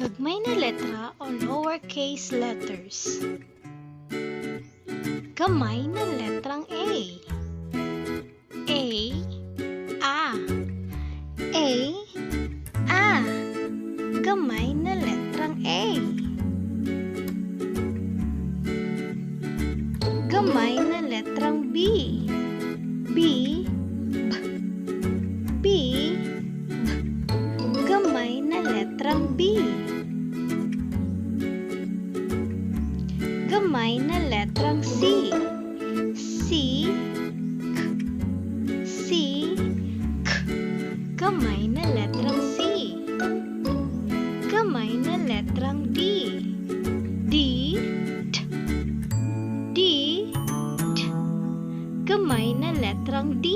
Gagmay na letra o lowercase letters. Gamay na letrang A. A, A. A, A. Gamay na letrang A. Gamay na letrang B. B, B. B, B. Gamay na letrang B. Gamay na letrang C. C, K. C, K. Gamay na letrang C. Gamay na letrang D. D, T. D, T. Gamay na letrang D.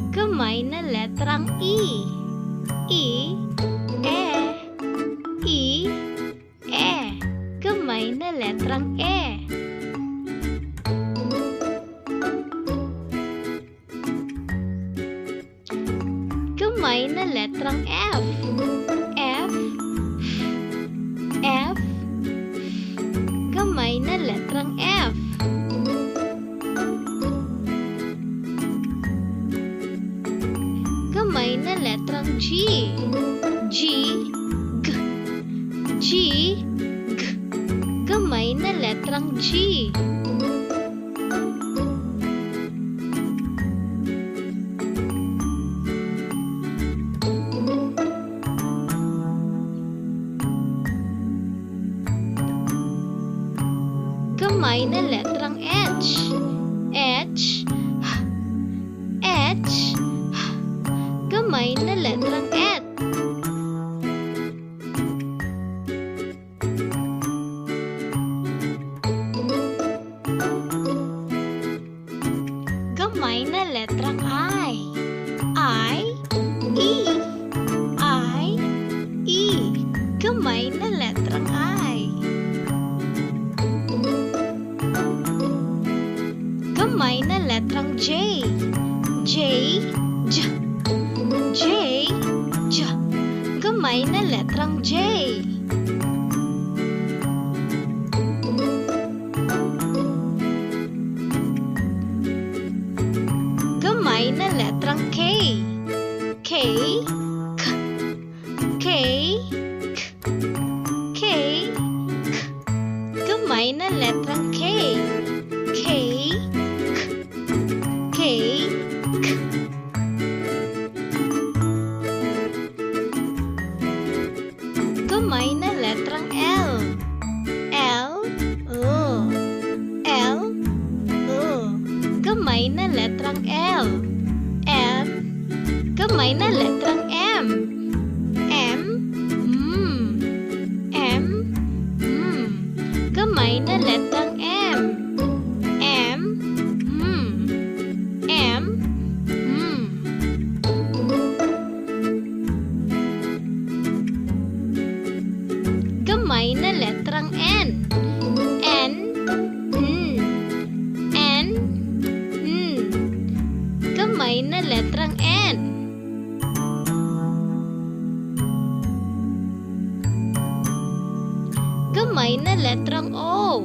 Gamay na letrang E. E, E. E, E. Gamay na letrang E. Gamay na letrang F. F, F. Gamay na letrang F. Gamay na letrang G. G, G. G, G. Gamay na letrang G. Gamay na letrang H. H, H. Gamay na letrang H. Gamay na letrang I. I, E. I, E. Gamay na letrang I. Gamay na letrang J. J, J. J, J. Gamay na letrang J. Gamay na letrang K. K, K. K, K. K, K. Gamay na letrang K. K, K. K, K. Gamay na letrang L. L, O. L, O. Gamay na letrang L. M. Gamay na letrang M. M, M, Gamay na letrang M. M, M, Gamay na letrang N. N, N, Gamay na letrang N. Gamay na letrang O.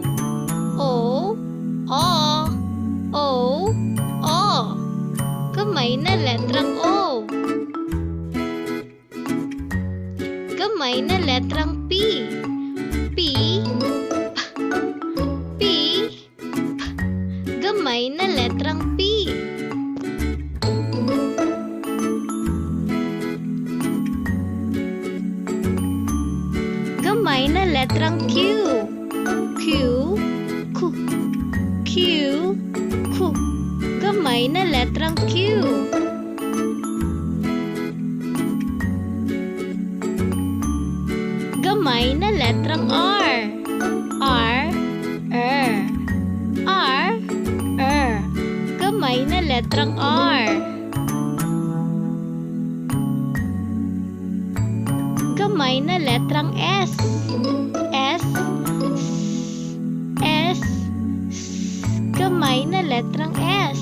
O, O, O, O. Gamay na letrang O. Gamay na letrang P. P, P, P. Gamay na letrang P. Gamay na letrang Q. Q, Q, Q, Q. Gamay na letrang Q. Gamay na letrang R. R, R. R, R. Gamay na letrang R. Gamay na letrang S. S, S. Gamay na letrang S.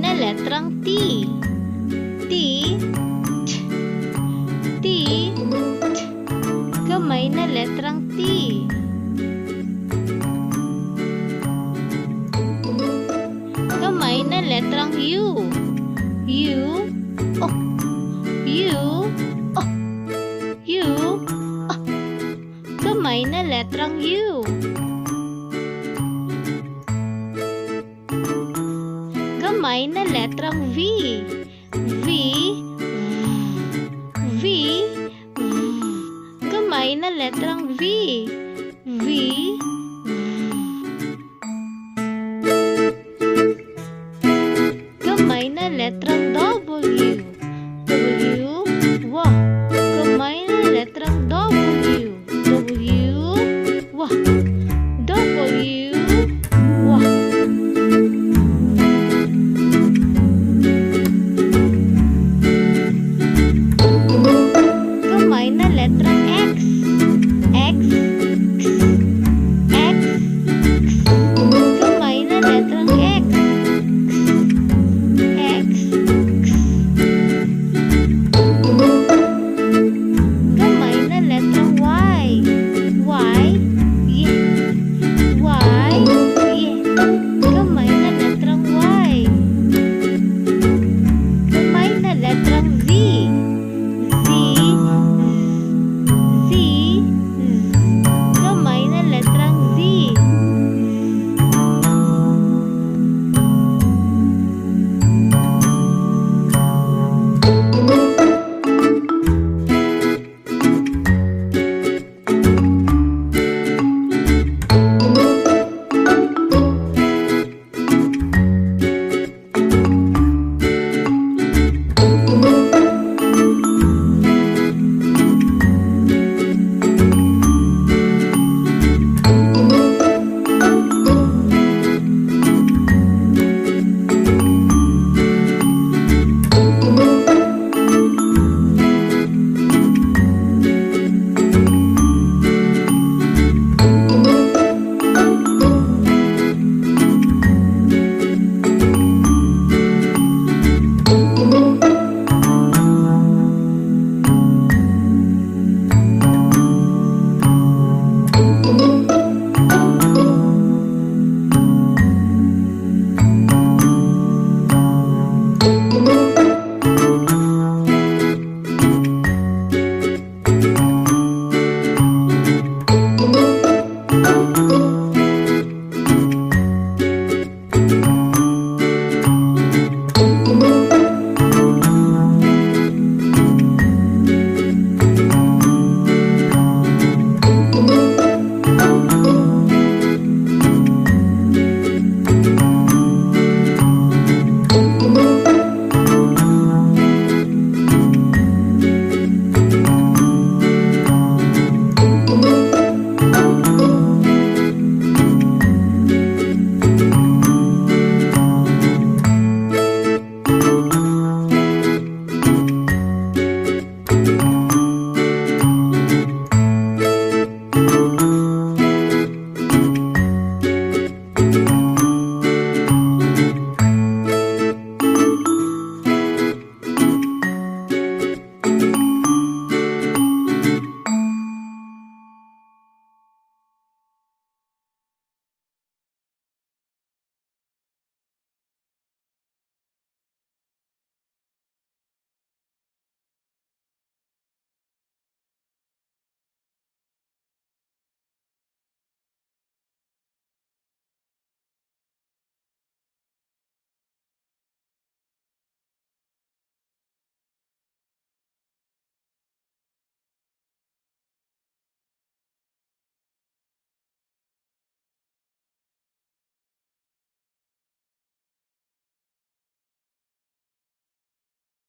na letrang T. T, T, T, T. Gamay na letrang T. Gamay na letrang U. U, oh, U, oh, U, oh. Gamay na letrang U. Gamay na letrang V.